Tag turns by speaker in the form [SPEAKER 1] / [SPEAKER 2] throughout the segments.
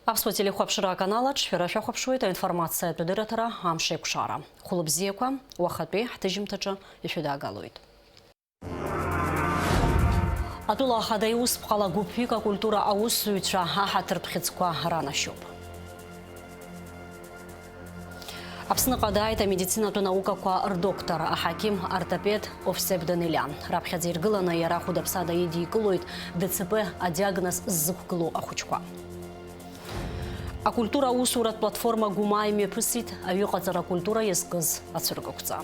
[SPEAKER 1] Апсуа телехопшира канала чферафя хопшуета информация тудыратара амшек шара. Хулубзеква уахатбе хтыжим тача ефюда галует. Атула хадаюс пхала гупфика культура аусуича ахатыр пхицква ранашуп. Апсны қадайта медицинату наукаква доктор, ахаким ортопед Овсеп Данилян. Рабхядзиргылана яра худапсада еди кылует ДЦП а диагноз зыккылу ахучква. А культура усурат платформа гумайме прысит, а вюқатара культура ескыз ацыргокца.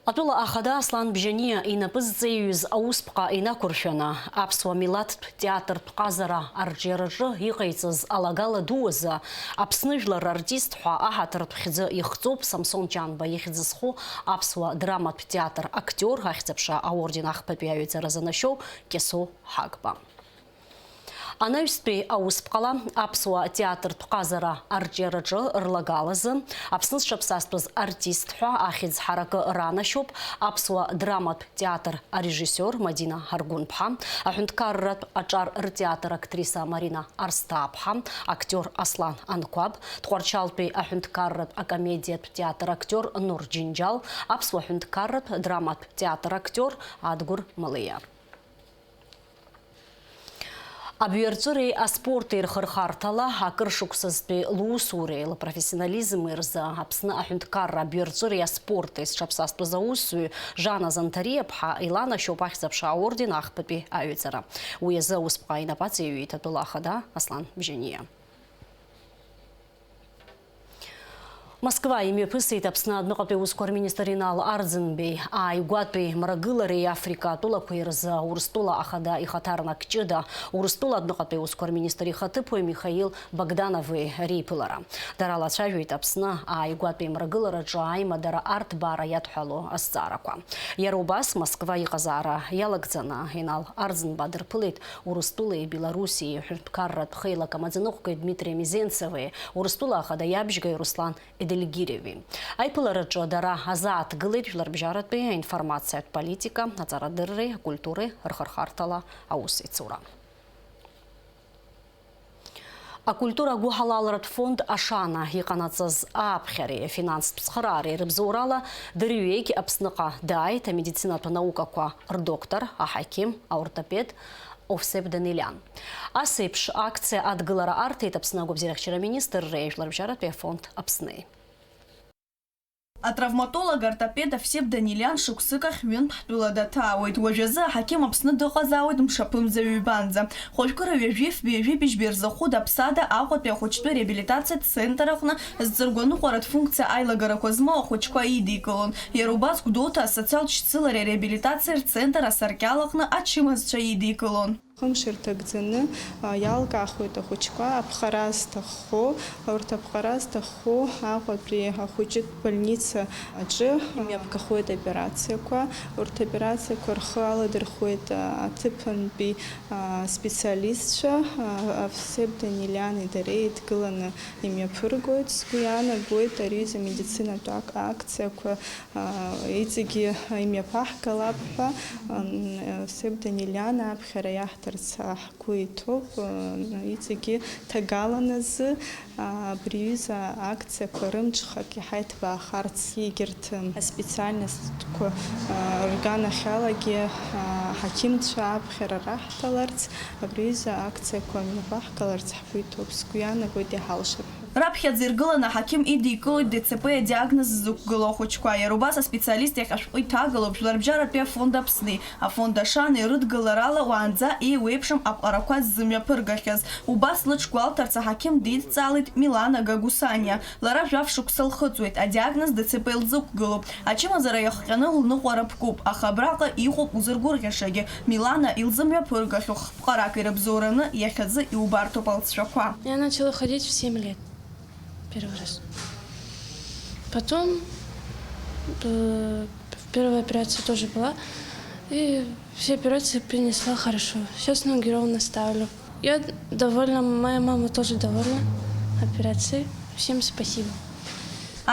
[SPEAKER 1] Атула ахада Аслан Бжения и напыззеюз ауспқа ина куршана. Апсуа милат театр пқазара арджеражы иқайцыз алагала дуыза. Апсныжлар артист хуа ахатыр пхидзы ихцоп Самсон Чанба ихидзысху апсуа драмат театр актер хахцепша аорден ахпапияюйца разанашоу кесо хагба. Анайспей ауспқала апсуа театр пқазара арджеражы ырлагалызы. Апсныз шапсаспыз артист хуа ахидз харакы ранашоп. Апсуа драмат театр режиссер Мадина Харгунпха. Ахунткаррат ачар театр актриса Марина Арстапха. Актер Аслан Анкваб. Тхуарчалпей ахунткаррат комедия театр актер Нур Джинджал. Апсуа ахунткаррат драмат театр актер Адгур Малыя. Абьюрцури аспорты ирхархартала, акыршуксызбе луусури, профессионализм ирза, апсны ахунткарра абьюрцури аспорты с шапсаспызаусу, Жана Зантариепха, Илана Шопахзапша орден ахпапи аюцара. Уеза успа инапацию и татулахада Аслан Бжения. Москва име пысыйт апсна аднықапе ускор министеринал Ардзенбей, а игуатпе марагылари Африка тула куирза урстула ахада и хатарна кчеда, урстула аднықапе ускор министери хатыпой Михаил Богдановы рейпылара. Дарала чавюит апсна, а игуатпе марагылара джайма дара арт бара ятхало асцараква. Ярубас Москва и Казара ялагцана инал Ардзен бадыр пылит урстулы Белоруссии каррат пхейла камадзинухкой Дмитрия Мизенцевы, урстула ахада ябжгай Руслан Дельгиреви. Айпыларычо дара азат гылыпжлар бжаратбе информация от политика, ацарадырры, культуры, рхархартала аусицура. А культура гухалалрат фонд Ашана хиканацыз апхери финанс псхарари рыбзурала дырюеки апсныка дайта медицинату наукаква доктор, ахаким, ортопед Овсеп Данилян. Асыпш акция от гылара арты апсна губзирахчера министр рейжлар бжаратбе фонд апсны.
[SPEAKER 2] А травматолог ортопеда Овсеп Данилян шуксыках вен пхтуладата ойт уажаза хаким апсны дыгазауит мшапым завюбанза. Хошкара вежев бежберза худа псада ахот пехочту реабилитация центрахна зыргону хорат функция айлагара козма охочка идиколон. Ярубас кудота социал реабилитация центра саркялахна ачимаз чаидиколон.
[SPEAKER 3] Хымширтагдзыны ялка ахуйта хучка абхарастаху ауртабхарастаху ахуй ахуйчит больница аджи мебкахуйта операция ка операция корхала дерхуйта атипан би специалистша Овсеп Данилян и дарейт гылана имя пыргует скуяна гуйта риза медицина так акция ка эциги имя пахкалапха Овсеп Данилян абхараях Куитов, ицеги тагаланаз, бриюза акция корымчха кихайтва харцигерт специальность органахология хакимча абхерарахталарц, бриюза акция комивахкаларц Куитов скуяна гуйде халшер.
[SPEAKER 2] Рабхядзиргылана хаким идикол ДЦП диагноз зукгыло хочква ярубаса специалист яхашпой тагалоб жларбжарапе фонда псны, а фонда шаны рыдгаларала уанза и уэпшам апараква зымя пыргахяз. Убас лычкуалтарца хаким дид цалит Милана Гагусания. Лара жав шуксал хыцует, а диагноз ДЦП зукгыло. А чем азараяхяны лну хуарапкуп, а хабрака ихоп узыргургашаги. Милана илзымя пыргахюх. Пхарак и рабзораны яхязы и убарту палцшаква.
[SPEAKER 4] Я начала ходить в 7 лет. Первый раз. Потом первая операция тоже была. И все операции принесла хорошо. Сейчас ноги ровно ставлю. Я довольна, моя мама тоже довольна операцией. Всем спасибо.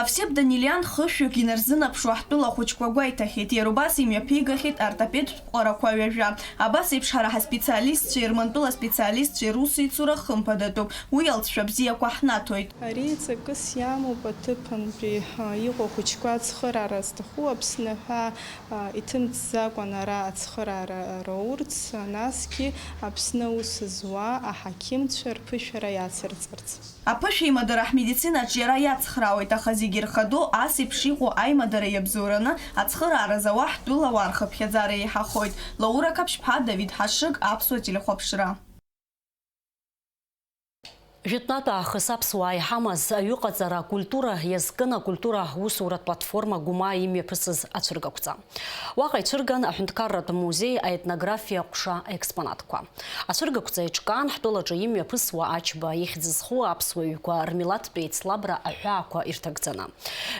[SPEAKER 2] Авсеп Данилиан хышәҩык инарзынаԥшуа ҳтәыла ахәыҷқәа гәеиҭахьеит, иара убас имҩаԥигахьеит артапед ҟарақәа ҩажәа. Абас еиԥш ҳара ҳаспециалистцәа ирмантәыла специалистцәа ирусеицура хымԥадатәуп. Уи алҵшәа бзиақәа ҳнаҭоит.
[SPEAKER 3] Ари ҵакыс иамоуп аҭыԥантәи иҟоу ахәыҷқәа ацхыраара зҭаху Аԥсны ҳәа иҭымҵӡакәан ара ацхыраара раурц, насгьы Аԥсны аус зуа аҳақьымцәа рԥышәара иацырҵарц.
[SPEAKER 2] Аԥышәеимадара ҳмедицинаҿ иара иацхраауеит, аха зегьы ирхадоу ас еиԥш иҟоу аимадара иабзоураны ацхыраара зауа ҳтәыла рхыԥхьаӡара еиҳахоит. Лаура Каԥшьԥҳа, Давид Ҳашыг, Аԥсуа телехәаԥшра.
[SPEAKER 1] Жәытәнатә аахыс аԥсуаа иҳамаз аҩыҟаҵара акультура иазкын акультура усуратә платформа Гәыма имҩаԥысыз ацәыргақәҵа. Уаҟа ицәырган аҳәынҭқарратә музеи аетнографиа ҟәша експонатқәа. Ацәыргақәҵа еиҿкаан ҳтәылаҿы имҩаԥысуа Ачба ихьӡ зху аԥсуаҩқәа рмилаҭтә еицлабра аҳәаақәа ирҭагӡаны.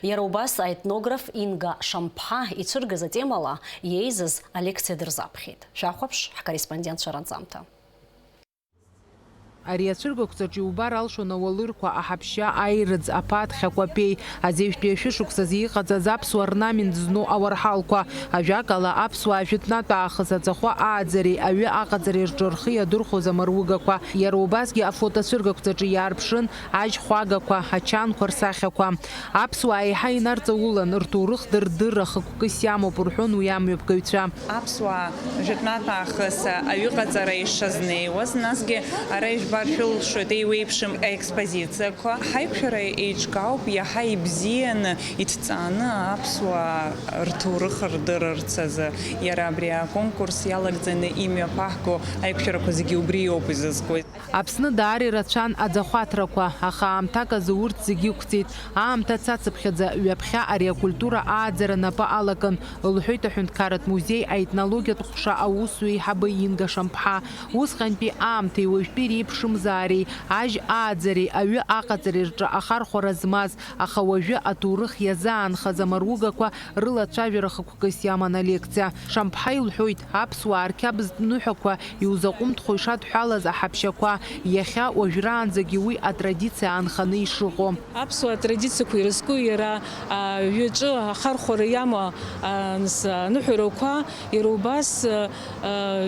[SPEAKER 1] Иара убас аетнограф Инга Шамԥҳа ицәыргаз атемала иеизаз алекциа дырзаԥхьеит. Шәахәаԥш ҳкорреспондентцәа ранҵамҭа.
[SPEAKER 5] Ари ацәыргақәҵаҿ иубар алшон ауалырқәа, аҳаԥшьа, аирыӡ, аԥаҭхьақәа, аԥеи, азеижәтәи ашәышықәсазы иҟаҵаз аԥсуа орнамент зну ауарҳалқәа, ажәакала аԥсуаа жәытәнатә аахыс аҵахәа ааӡареи, аҩы аҟаҵареи рҿы рхы иадырхәоз амаругақәа, иара убасгьы афотоцәыргақәҵаҿы иаарԥшын ажь-хәагақәа, ачанқәа рсахьақәа. Аԥсуаа еиҳа инарҵаулан, рҭоурых дырдырра хықәкыс иамоуп рҳәон уи амҩаԥгаҩцәа.
[SPEAKER 6] Аԥсуаа жәытәнатә аахыс аҩыҟаҵара ишазнеиуаз, насгьы ара ишбаршәылшоит еиуеиԥшым аекспозициақәа. Ҳаиқәшәара еиҿкаауп иаҳа ибзианы иҭҵааны аԥсуаа рҭоурых рдырырц азы. Иара абри аконкурс иалагӡаны имҩаԥаҳго аиқәшәарақәа зегьы убри иоуп изызкуа.
[SPEAKER 5] Аԥсны даара ирацәан аӡахәаҭрақәа, аха аамҭак азы урҭ зегьы ықәҵит. Аамҭа цацыԥхьаӡа ҩаԥхьа ари акультура ааӡара напы алакын, лҳәеит аҳәынҭқарратә музеи аетнологиатә ҟәша аусуҩ еиҳабы Инга Шамԥҳа. Усҟантәи аамҭеи уажәтәи реиԥшымзаареи, ажь ааӡареи, аҩы аҟаҵареи рҿы ахархәара змаз, аха уажәы аҭоурых иазаанхаз амаругақәа рылацәажәара хықәкыс иаман алекциа. Шамԥҳа илҳәоит, аԥсуаа рқьабзтә ныҳәақәа иузаҟәымҭхо ишадҳәалаз аҳаԥшьақәа, иахьа уажәраанӡагьы уи атрадициа аанханы ишыҟоу.
[SPEAKER 7] Аԥсуаа традициақәа ирызку иара ҩаҿы ахархәара иамоу аныҳәарақәа, иара убас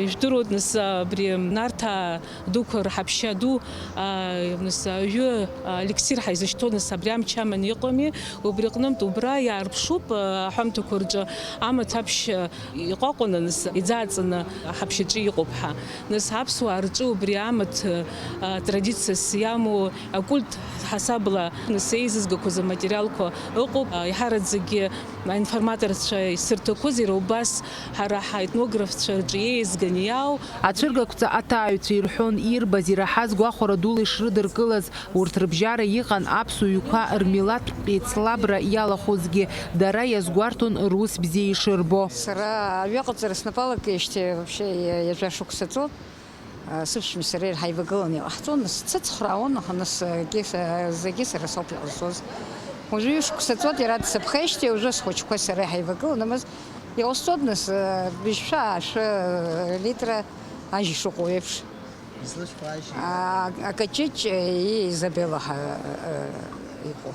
[SPEAKER 7] ижәдыруеит абри нарҭаа дуқәа рҳаԥшьа ду аҩы эликсир ҳаизышьҭоу абри амч аман иҟами, убри аҟнытә убра иаарԥшуп аҳәамҭақәа рҿы амаҭ аԥшь иҟаҟәаны иӡааҵаны аҳаԥшьаҿы иҟоуп ҳәа. Аԥсуаа рҿы убри амаҭ традициас иамоу акульт ҳасабла еизызгақәоз аматериалқәа ыҟоуп. Иҳараӡакгьы аинформаторцәа исырҭақәоз иара убас ҳара ҳаетнографцәа рҿы еизган иаау.
[SPEAKER 5] Ацәыргақәҵа аҭааҩцәа ирҳәон ирбаз, ираҳаз гәахәара дула ишрыдыркылаз, урҭ рыбжьара иҟан аԥсуаҩқәа рмилаҭтә еицлабра иалахәозгьы, дара иазгәарҭон рус бзиа ишырбо.
[SPEAKER 8] Сара аҩыҟаҵара снапалакижьҭеи вообще иажәа шықәса ҵуп. Сыԥшәмеи сареи ҳаивагыланы иҟаҳҵон, нас дсыцхраауан, аха нас зегьы сара соуп иҟазҵоз. Уажәы ҩышықәса ҵуат, иара дсыԥхеижьҭеи уажәы схәыҷқәеи сареи ҳаивагыланы, нас иҟазҵоит, нас быжьшәа ашәы литра ажь ишыҟоу еиԥш. Акаҷыҷ и Изабела иҟоу.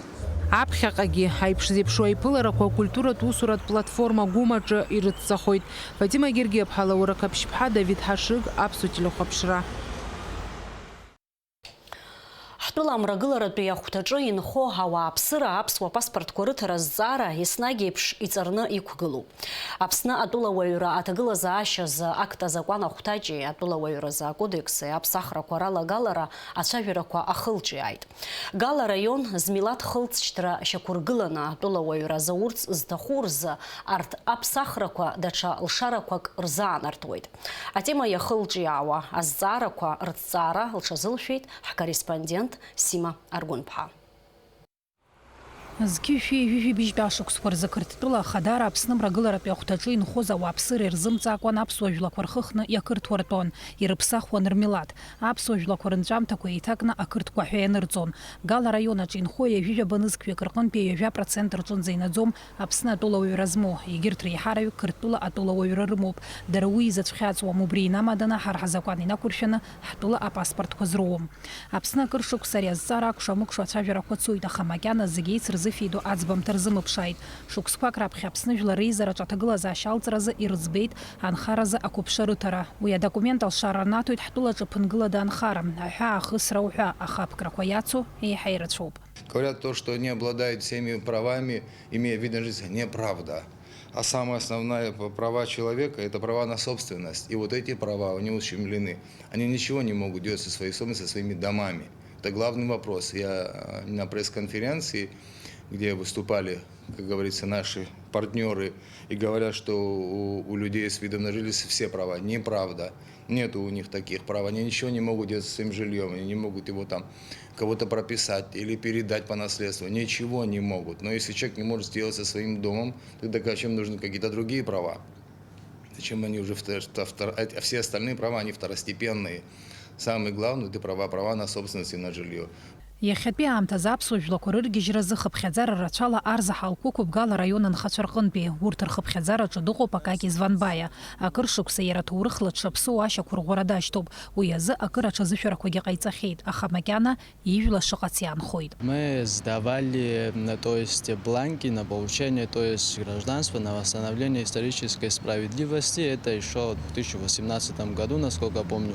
[SPEAKER 5] Аԥхьаҟагьы аиԥш зеиԥшу аиԥыларақәа акультуратә усуратә платформа Гәымаҿы ирыццахоит. Фатима Гергиаԥҳа, Лаура Каԥшьԥҳа, Давид Ҳашыг, Аԥсуа телехәаԥшра.
[SPEAKER 1] Ҳтәыла амрагыларатәи ахәҭаҿы инхо ауааԥсыра аԥсуа паспортқәа рыҭара зҵаара еснагь еиԥш иҵарны иқәгылоуп. Аԥсны атәылауаҩра аҭагылазаашьаз акт азакәан ахәҭаҷи атәылауаҩразы акодекси аԥсахрақәа ралагалара ацәажәарақәа ахылҿиааит. Гала араион змилаҭ хылҵшьҭра шьақәыргыланы атәылауаҩра заурц зҭаху рзы арҭ аԥсахрақәа даҽа лшарақәак рзаанартуеит. Атема иахылҿиаауа азҵаарақәа рыҭҵаара лҽазылшәеит ҳкорреспондент Сима Аргәынԥҳа.
[SPEAKER 9] Зқьи шәи быжьтәи ашықәсқәа рзы Қырҭтәыла Ахадара Аԥсны мрагыларатәи ахәҭаҿы инхоз ауааԥсыра ирзымҵаакәан аԥсуа жәлақәа рхыхны иақырҭуартәон, ирыԥсахуан рмилаҭ. Аԥсуа жәлақәа рынҵәамҭақәа еиҭакны ақырҭқәа ҳәа ианырҵон. Гала араионаҿ инхо ҩажәижәаба банызқьҩык рҟынтәи ҩажәа % рҿынӡа инаӡом Аԥсны атәылауаҩра змоу. Егьырҭ реиҳараҩык Қырҭтәыла атәылауаҩра рымоуп. Дара уи изацәхьаҵуам, убри инамаданы ҳара ҳзакәан инақәыршәаны ҳтәыла апаспортқәа зроуам. Аԥсны акыр шықәса ари азҵаара акәша-мыкәша ацәажәарақәа цоит, аха макьана зегьы еицырзыхьуа Фидо аӡбамҭа рзымԥшааит. Шықәсқәак раԥхьа Аԥсны жәлар реизараҿы аҭагылазаашьа алҵразы ирыӡбеит анхаразы ақәыԥшра рыҭара. Уи адокумент алшара рнаҭоит ҳтәылаҿы ԥынгылада анхара. Аҳәаа ахысра уҳәа, аха аԥкрақәа иацу еиҳа ирацәоуп.
[SPEAKER 10] Говорят то, что они обладают всеми правами, имея вид на жизнь, неправда. А самая основная права человека – это права на собственность. И вот эти права у него ущемлены. Они ничего не могут делать со своей собственностью, со своими домами. Это главный вопрос. Я на пресс-конференции, где выступали, как говорится, наши партнеры, и говорят, что у людей с видом на жительство все права. Неправда. Нету у них таких прав. Они ничего не могут делать со своим жильем. Они не могут его там кого-то прописать или передать по наследству. Ничего не могут. Но если человек не может сделать со своим домом, тогда зачем нужны какие-то другие права? Зачем они уже все остальные права, они второстепенные. Самое главное – это права на собственность и на жилье.
[SPEAKER 9] Иахьатәи аамҭазы аԥсуа жәлақәа рыргьежьразы хыԥхьаӡара рацәала Арза ҳалқәықәуп Гала раион анхацәа рҟынтәи. Урҭ рхыԥхьаӡараҿы дыҟоуп Акаки Званбаиа. Акыр шықәса иара аҭоурыхла дшаԥсоу ашьақәа рӷәӷәара дашьҭоуп. Уи азы акыр аҽазышәарақәагьы ҟаиҵахьеит, аха макьана ижәла шыҟац иаанхоит.
[SPEAKER 11] Мы сдавали, то есть бланки на получение, то есть гражданства, на восстановление исторической справедливости. Это еще в 2018 году, насколько помню.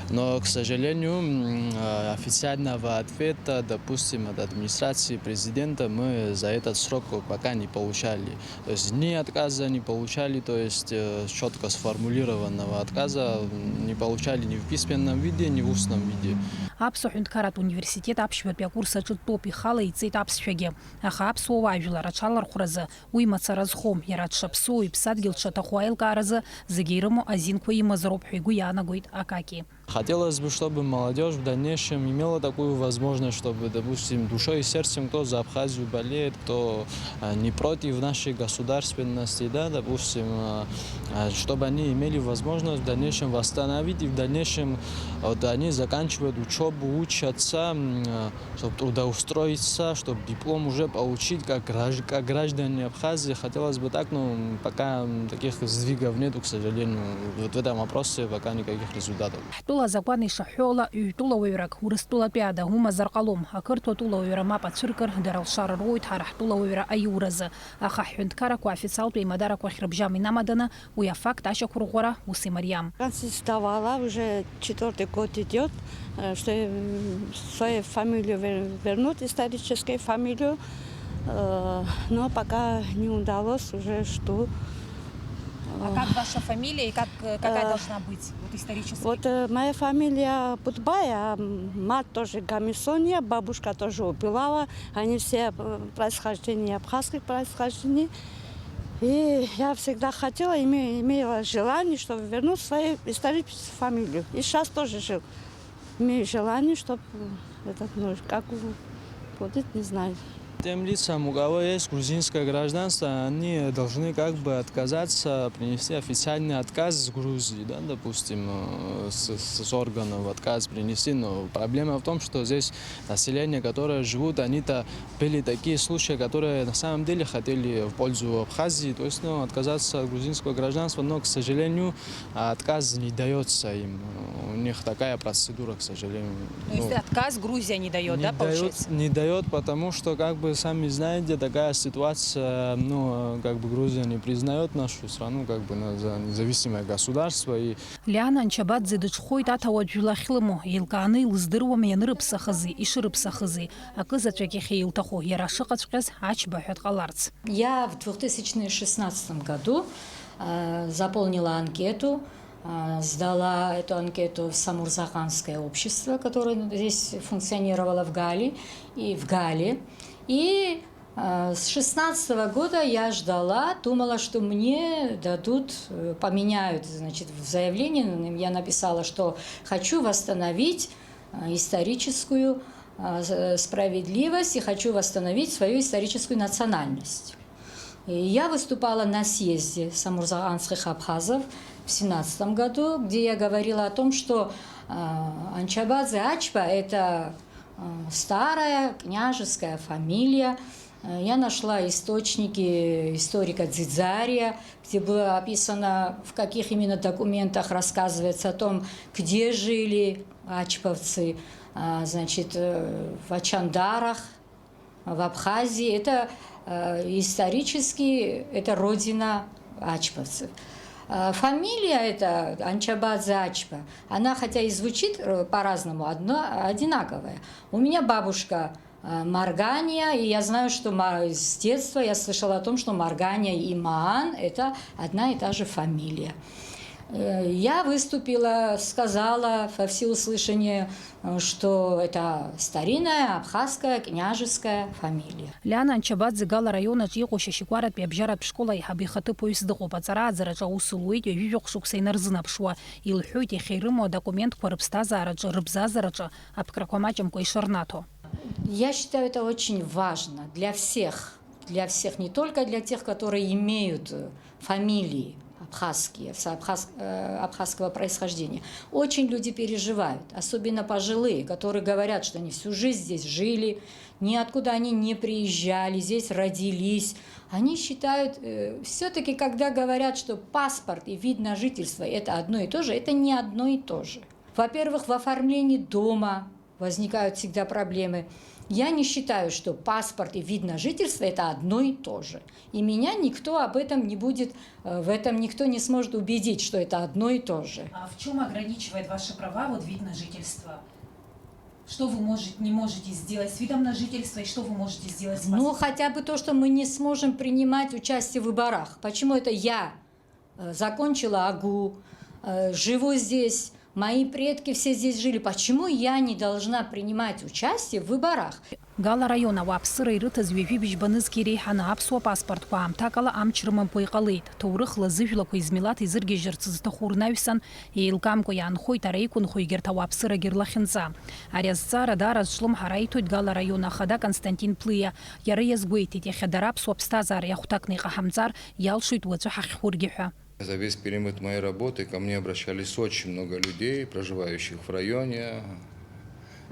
[SPEAKER 11] Но, к сожалению, официального ответа, допустим, от администрации президента мы за этот срок пока не получали. То есть ни отказа не получали, то есть четко сформулированного отказа не получали ни в письменном виде, ни в устном виде.
[SPEAKER 9] Аԥсуа ҳәынҭқарратә университет аԥшьбатәи акурс аҿы дтәоуп, ихала иҵеит аԥсшәагьы. Аха аԥсуа уаажәлар аҽалархәразы уи мацара зхом, иара дшаԥсоу, иԥсадгьыл дшаҭаху аилкааразы зегьы ирымоу азинқәа имазароуп ҳәа игәы иаанагоит Акаки.
[SPEAKER 11] Хотелось бы, чтобы молодежь в дальнейшем имела такую возможность, чтобы, допустим, душой и сердцем, кто за Абхазию болеет, кто не против нашей государственности, да, допустим, чтобы они имели возможность в дальнейшем восстановить и в дальнейшем вот, они заканчивают учебу, учатся, чтобы трудоустроиться, чтобы диплом уже получить как граждане Абхазии. Хотелось бы так, но пока таких сдвигов нету, к сожалению. Вот в этом вопросе пока никаких результатов.
[SPEAKER 9] Закон ишаҳҳәола, ҩ-тәылауаҩрак Урыстәылатәиада умазар ҟалом. Ақырҭуа тәылауаҩра мап ацәыркыр, дара алшара руоит ҳара ҳтәылауаҩра аиуразы. Аха ҳҳәынҭқаррақәа официалтәи аимадарақәа ахьрыбжьам инамаданы, уи афакт ашьақәа рӷәӷәара ус имариам.
[SPEAKER 12] Сдавала, уже 4-й год идет, что свою фамилию вернуть, историческую фамилию, но пока не удалось уже, что...
[SPEAKER 13] А как ваша фамилия и какая должна быть вот, исторически?
[SPEAKER 12] Вот моя фамилия Путбая, мать тоже Гамисония, бабушка тоже Убилава. Они все происхождение, абхазских происхождений. И я всегда хотела, имела желание, чтобы вернуть свою историческую фамилию. И сейчас тоже имею желание, чтобы как будет, не знаю.
[SPEAKER 11] Тем лицам, у кого есть грузинское гражданство, они должны как бы отказаться, принести официальный отказ с Грузии, да, допустим, с органов отказ принести. Но проблема в том, что здесь население, которое живут, они-то были такие случаи, которые на самом деле хотели в пользу Абхазии, то есть отказаться от грузинского гражданства, но, к сожалению, отказ не дается им. У них такая процедура, к сожалению.
[SPEAKER 13] То есть отказ Грузия не дает, да, получается?
[SPEAKER 11] Не дает, потому что, как бы, сами знаете, такая ситуация, как бы Грузия не признает нашу страну, как бы, за независимое государство. И...
[SPEAKER 9] Лиана Анчабадзе дыҽхәоит аҭауаџь лахьлыму, еилкааны илыздыруам ианырыԥсахызи, ишырыԥсахызи, акызаҵәык иахьеилҭаху, иара шыҟаҵәҟьаз аџьбаҳәа дҟаларц.
[SPEAKER 14] Я в 2016 году заполнила анкету, сдала эту анкету в Самурзаканское общество, которое здесь функционировало в Гале. И с 16 года я ждала, думала, что мне дадут, поменяют, значит, в заявлении я написала, что хочу восстановить историческую справедливость и хочу восстановить свою историческую национальность. И я выступала на съезде самурзаканских абхазов в 2017 году, где я говорила о том, что Анчабадзе Ачба – это старая княжеская фамилия. Я нашла источники историка Дзидзария, где было описано, в каких именно документах рассказывается о том, где жили ачбовцы, значит, в Ачандарах, в Абхазии. Это исторически это родина ачбовцев. Фамилия это Анчабадзе Ачба. Она, хотя и звучит по-разному, одинаковая. У меня бабушка Маргания, и я знаю, что с детства я слышала о том, что Маргания и Маан – это одна и та же фамилия. Я выступила, сказала во всеуслышание, что это старинная абхазская княжеская фамилия.
[SPEAKER 9] Ляна Анчабадзе гала района жиғоши шикварат бебжарат школа и хабихаты поездығы бацара адзараджа усылуид юйоқ шуксайнар зынапшуа. Илхуйте хейрымо документ кварбстазараджа рыбзазараджа апкраквамачам койшарнато.
[SPEAKER 14] Я считаю, это очень важно для всех, не только для тех, которые имеют фамилии абхазские, абхазского происхождения. Очень люди переживают, особенно пожилые, которые говорят, что они всю жизнь здесь жили, ниоткуда они не приезжали, здесь родились. Они считают, все-таки, когда говорят, что паспорт и вид на жительство – это одно и то же, это не одно и то же. Во-первых, в оформлении дома возникают всегда проблемы. Я не считаю, что паспорт и вид на жительство – это одно и то же. И меня никто об этом не будет, в этом никто не сможет убедить, что это одно и то же.
[SPEAKER 9] А в чем ограничивает ваши права вот вид на жительство? Что вы не можете сделать с видом на жительство и что вы можете сделать с паспортом?
[SPEAKER 14] Ну, хотя бы то, что мы не сможем принимать участие в выборах. Почему это я закончила АГУ, живу здесь, мои предки все здесь жили. Почему я не должна принимать участие в выборах?
[SPEAKER 9] Гала района вапсыры рытыз вивибич банызки рейхана апсуа паспорт куам такала амчырман пойқалыйд. Таурых лазывила куизмилат изырге жырцызды хурнависан и илкам куян хой тарейкун хойгерта вапсыра герлахинза. Арязца радараз шлум харайтуид гала района хада Константин Плыя. Яры язгуйтит яхадар апсуа пстазар яхутакный хахамзар ялшуит вацу хаххургиха.
[SPEAKER 10] За весь период моей работы ко мне обращались очень много людей, проживающих в районе.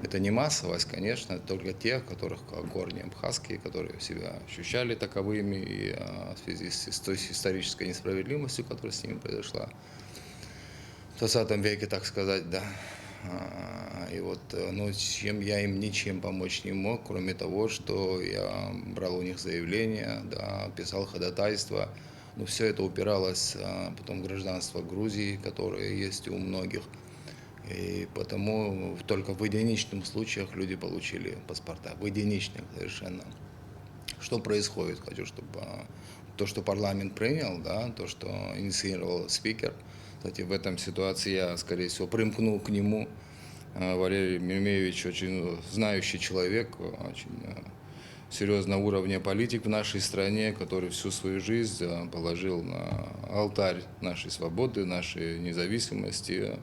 [SPEAKER 10] Это не массовость, конечно, только те, которых горние абхазские, которые себя ощущали таковыми и в связи с той исторической несправедливостью, которая с ними произошла в 20 веке, так сказать, да. И вот, ну, чем я им ничем помочь не мог, кроме того, что я брал у них заявления, да, писал ходатайства. Но все это упиралось потом в гражданство Грузии, которое есть у многих. И потому только в единичных случаях люди получили паспорта. В единичных совершенно. Что происходит? Хочу, чтобы то, что парламент принял, да, то, что инициировал спикер. Кстати, в этом ситуации я, скорее всего, примкнул к нему. Валерий Мирмеевич очень знающий человек, очень серьезного уровня политик в нашей стране, который всю свою жизнь положил на алтарь нашей свободы, нашей независимости,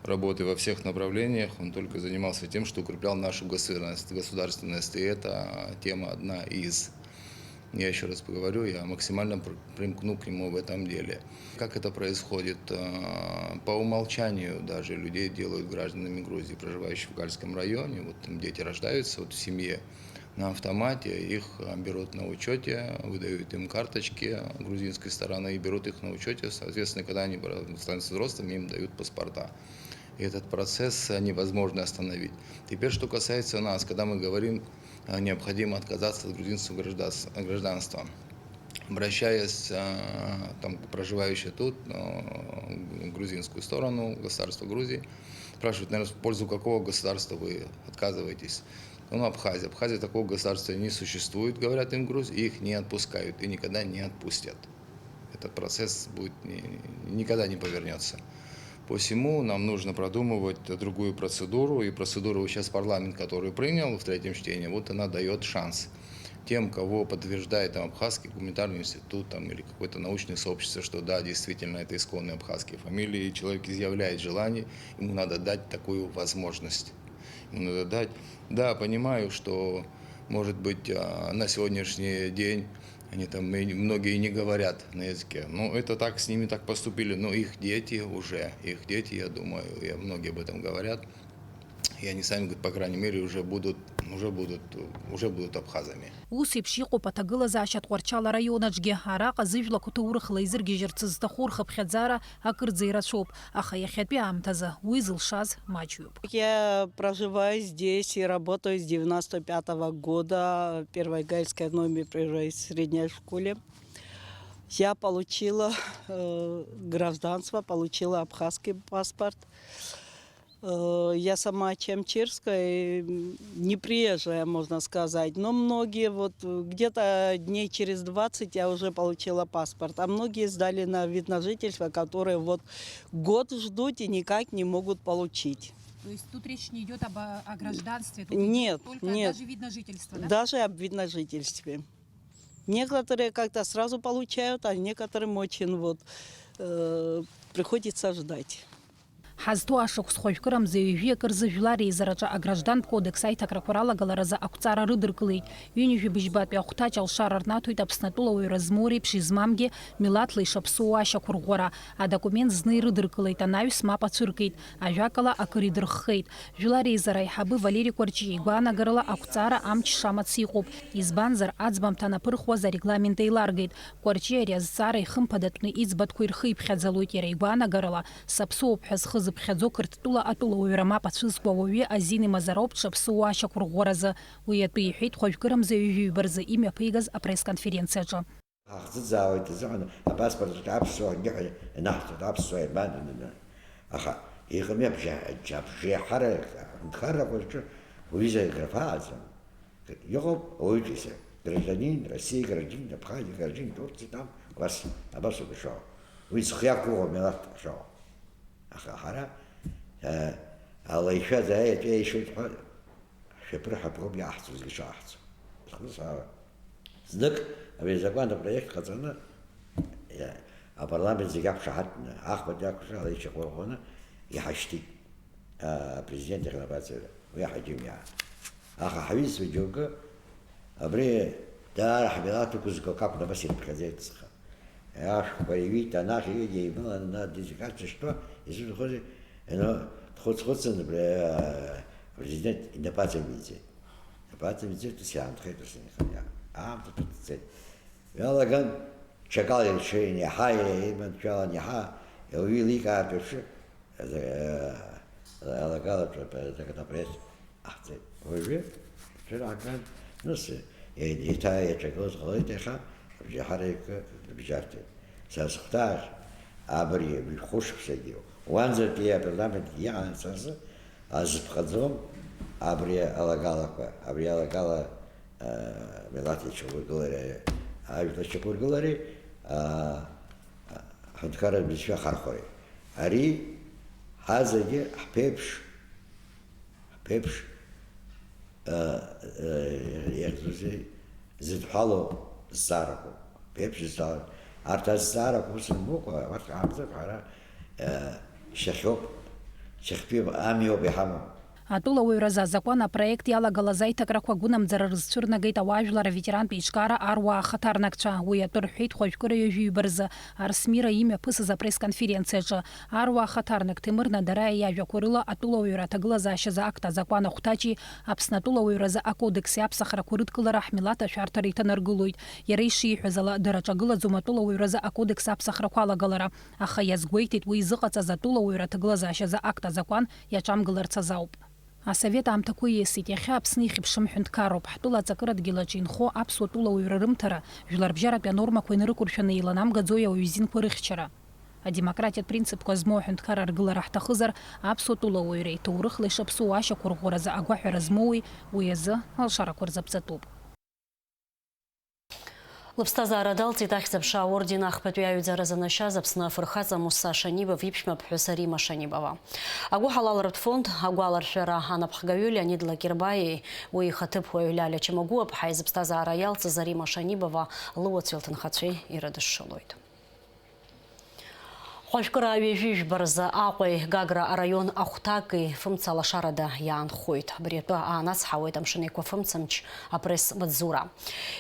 [SPEAKER 10] работы во всех направлениях. Он только занимался тем, что укреплял нашу государственность, и это тема одна из. Я еще раз поговорю, я максимально примкну к нему в этом деле. Как это происходит? По умолчанию даже людей делают гражданами Грузии, проживающих в Гальском районе. Вот там дети рождаются вот в семье. На автомате их берут на учете, выдают им карточки грузинской стороны и берут их на учете. Соответственно, когда они становятся взрослыми, им дают паспорта. И этот процесс невозможно остановить. Теперь, что касается нас, когда мы говорим, необходимо отказаться от грузинского гражданства. Обращаясь там, проживающие тут, в грузинскую сторону, государство Грузии, спрашивают, наверное, в пользу какого государства вы отказываетесь. Ну, Абхазия. Абхазия такого государства не существует, говорят им в Грузии, их не отпускают и никогда не отпустят. Этот процесс будет никогда не повернется. Посему нам нужно продумывать другую процедуру, и процедуру сейчас парламент, который принял в третьем чтении, вот она дает шанс тем, кого подтверждает там, Абхазский гуманитарный институт там, или какое-то научное сообщество, что да, действительно, это исконные абхазские фамилии, и человек изъявляет желание, ему надо дать такую возможность. Ему надо дать. Да, понимаю, что, может быть, на сегодняшний день они там многие не говорят на языке. Но это так, с ними так поступили. Но их дети уже, я думаю, многие об этом говорят. и они сами, говорят, по крайней мере, уже будут абхазами.
[SPEAKER 9] Ус еиԥш иҟоуп аҭагылазаашьа Тҟәарчал араионаҿгьы. Араҟа зыжәлақәа ҭоурыхла изыргьежьырц зҭаху рхыԥхьаӡара акырӡа ирацәоуп. Аха иахьатәи аамҭазы уи зылшаз маҷҩуп.
[SPEAKER 15] Я проживаю здесь и работаю с 95-го года. Первой гайской номер при средней школе. Я получила гражданство, получила абхазский паспорт. Я сама чемчирская, не приезжая, можно сказать. Но многие, вот где-то дней через 20 я уже получила паспорт. А многие сдали на вид на жительство, которые вот год ждут и никак не могут получить.
[SPEAKER 9] То есть тут речь не идет о гражданстве? Тут
[SPEAKER 15] нет,
[SPEAKER 9] только
[SPEAKER 15] нет.
[SPEAKER 9] даже вид на жительство, да?
[SPEAKER 15] Даже об вид на жительстве. Некоторые как-то сразу получают, а некоторым очень приходится ждать.
[SPEAKER 9] Ҳазҭоу ашықәсқәа мза ҩажәи акырзы жәлар еизараҿы аграждантә кодекс аиҭакрақәа ралагаларазы ақәҵара рыдыркылеит. Ҩынҩажәи быжьбатәи ахәҭаҷ алшара рнаҭоит Аԥснатәылауаҩра змоу реиԥш измамгьы милаҭла ишаԥсоу ашьақәырӷәӷәара. Адокумент зны ирыдыркылеит, анаҩс мап ацәыркит, ажәакала акыр идырххеит. Жәлар еизара аиҳабы Валери Кәарҷиа игәаанагарала ақәҵара амч шамац иҟоуп. Избанзар аӡбамҭа анаԥырхуаз арегламент еиларгеит. Кәарҷиа ари азҵаара ихымԥадатәны иӡбатәқәа ирхы иԥхьаӡалоит. Иара игәаанагарала саԥсоуп ҳәа зхы зыԥхьаӡо Қырҭтәыла атәылауаҩра мап ацәызкуа ауаҩы Азин Мазароу дшаԥсоу ашьақәырӷәӷәаразы. Уи атәы иҳәеит хәажәкырамза ҩажәаҩбарзы имҩаԥигаз апресс-конференциаҿы.
[SPEAKER 16] Ҳахӡыӡаауеит азыҳәан апаспорт аԥсуа ҳәа инаҳҵоит, аԥсуа еибананы. Аха иҟами абжеиҳарақәа рҿы уиза графааӡам. Иҟоуп ауаҩытәыҩса, гражданин, России гражданин, Абхазии гражданин, Турции там, абасоуп ишаауа. Уи зхы иақәгәыӷуа милаҭк ишаауа. Аха ҳара алаишәа зааиатәи аишәоит ҳәа шәаԥырҳап роуп иааҳҵоз ишааҳҵо. Знык абри азакәан апроект ҟаҵаны апарламент зегьы ақәшаҳаҭны, ахԥатәи ақәшаҳаҭ ишьақәырӷәӷәаны иҳашьҭит апрезидент иахьнапаҵаҩра, уи аҳаџьымиаа. Аха ҳаҩызцәа џьоукы абри даара ҳмилаҭ ықәызго акакәны абас ирыԥхьаӡеит ҵха. Ашәқәа иҩит, анахь еидимылан, дезикациа шьҭуа, изуҭахузеи, дхәыц-хәыцын апрезидент инапаҵаимиӡеит. Инапаҵаимиӡеит, ус иаанхеит, ус инханиа. Аамҭа ҭәыҵӡеит. Иалаган ҽакала ирҽеин, иаҳа иманшәалан, иаҳа иликаартә аԥшы, алагалаҿ законопроект аҳҵеит. Уажәы, ҽырааган, нас еиҭа иаҿагылаз ҟалеит, иаха абжеиҳараҩык рыбжьарҭеит. Сара сыхәҭаахь абри хәышықәсагьы уанӡатәи апарламент иаанаҵазы азыԥҟаӡом абри алагалақәа, абри алагала милаҭ иаҿагәыргылареи, ажәлар иаҿагәыргылареи, ҳҳәынҭқарратә бызшәа хархәареи. Ари ҳазегьы ҳԥеиԥш зыдҳәалоу зҵаарақәоуп. Ԥеиԥш зҵаарақәа. Арҭ азҵаарақәа ус рымбыкәа, арҭ аамҭак ҳара шьахьоуп, шьахьтәи амиоуп иҳамоу.
[SPEAKER 9] Атәылауаҩразы азакәан апроект иалагалаз аиҭакрақәа агәынамӡара рызцәырнагеит ауаажәлар аветерантә еиҿкаара аруаа ахаҭарнакцәа. Уи атәы рҳәеит хәажәкыра ҩажәаҩбарзы Арсмира имҩаԥысыз апресс-конференциаҿы. Аруаа ахаҭарнак Ҭемыр Надараиа иажәақәа рыла атәылауаҩра аҭагылазаашьазы акт азакәан ахәҭаҷи Аԥсны атәылауаҩразы акодекси аԥсахрақәа рыдкылара ҳмилаҭ ашәарҭара иҭанаргылоит. Иара ишиҳәаз ала дыраҿагылаӡом атәылауаҩразы акодекс аԥсахрақәа алагалара. Аха иазгәеиҭеит уи изыҟаҵаз атәылауаҩра аҭагылазаашьазы акт азакәан иаҿамгыларц азауп. Асовет аамҭақәа ииасит, иахьа Аԥсны ихьыԥшым ҳәынҭқарроуп. Ҳтәыла аҵакыра адгьылаҿы инхо аԥсуа тәылауаҩра рымҭара, жәларбжьаратәи анормақәа инарықәыршәаны еиланамгаӡои ауаҩ-зинқәа рыхьчара. Адемократиатә принципқәа змоу аҳәынҭқар аргылара ҳҭахызар, аԥсуа тәылауаҩра иҭоурыхла ишаԥсоу ашьақәырӷәӷәаразы агәаҳәара змоуи, уи азы алшарақәа рзаԥҵатәуп.
[SPEAKER 1] Лыԥсҭазаара далҵит ахьӡ-аԥша аорден ахԥатәи аҩӡара занашьаз Аԥсны афырхаҵа Муса Шанибов иԥшәмаԥҳәыс Рима Шанибова. Агәы ҳалалратә фонд агәаларшәара анапхгаҩы Леонид Лакербаии уи ихаҭыԥуаҩ Лиаля Чамагәыаԥҳа изыԥсҭазаара иалҵыз Рима Шанибова лыуацәа илҭынхацәеи ирыдышшылоит. Хошкара вежиж барза Аҟәеи Гагра район Ахәҭаки фымца лашарада иаанхоит. Абри атәы аанацҳауеит амшынеиқәа фымцамч апресс-маҵзура.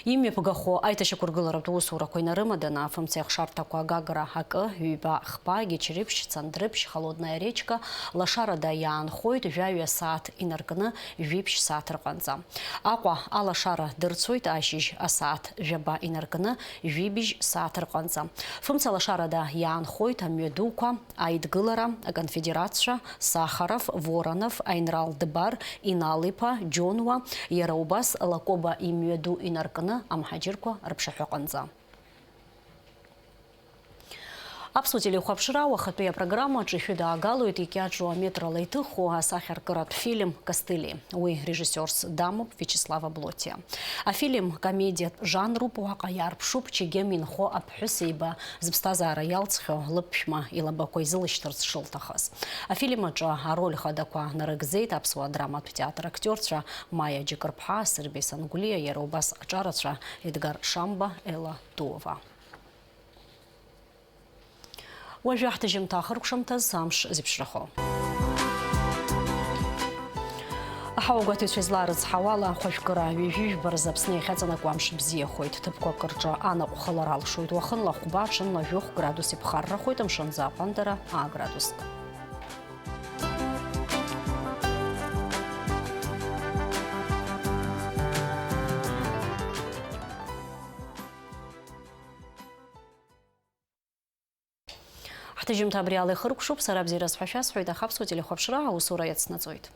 [SPEAKER 1] Имҩаԥгахо аиҭашьақәыргыларатә усурақәа инарымаданы афымца иахшарҭақәа Гагра акы, ҩба, хпа, Гечерыԥшь, Цандрыԥшь, Холодная речка лашарада иаанхоит жәаҩа сааҭ инаркны жәиԥшь сааҭ рҟанӡа. Аҟәа алашара дырцоит ашьыжь асааҭ жәаба инаркны жәибжь сааҭ рҟанӡа. Фымца лашарада иаанхоит амҩадуқәа Аидгылара, Аконфедерациа, Сахаров, Воронов, Айнрал Дбар, Инал-иԥа, Џьонуа, иара убас Лакоба имҩаду инаркны амҳаџьырқәа рыԥшаҳәа аҟынӡа. Аԥсуа телехәаԥшра уахатәи апрограммаҿы ишәыдаагалоит икьаҿу аметрала иҭыху асахьаркыратә фильм «Костыли». Уи режиссиорс дамоуп Вячеслава Блотиа. Афильм комедиатә жанруп, уаҟа иаарԥшуп Чегем инхо аԥҳәысеиба зыԥсҭазаара иалҵхьоу лыԥшәма илабақәа изылшьҭырц шылҭахыз. Афильм аҿы ароль хадақәа нарыгӡеит аԥсуа драматә театр актиорцәа Маиа Џьыкырԥҳа, Сырбеи Сангәлиа, иара убас аҿарацәа Едгар Шамба, Ела Туова. Уажәы ҳҭыжьымҭа ахыркәшамҭаз амш зеиԥшрахо. Аҳауагәаҭаҩцәа излаарыцҳауа ала хәажәкыра ҩажәижәба рзы Аԥсны иахьаҵанакуа амш бзиахоит. Ҭыԥқәак рҿы анаҟәхалара алшоит. Уахынла хәба, ҽынла жәохә градус иԥхаррахоит, амшынӡа аҟәандара градуск. Ҳҭыжьымҭа абри ала ихыркәшоуп, сара бзиара сҳәашәа сҳәоит, аха аԥсуа телехәаԥшра аусура иацнаҵоит.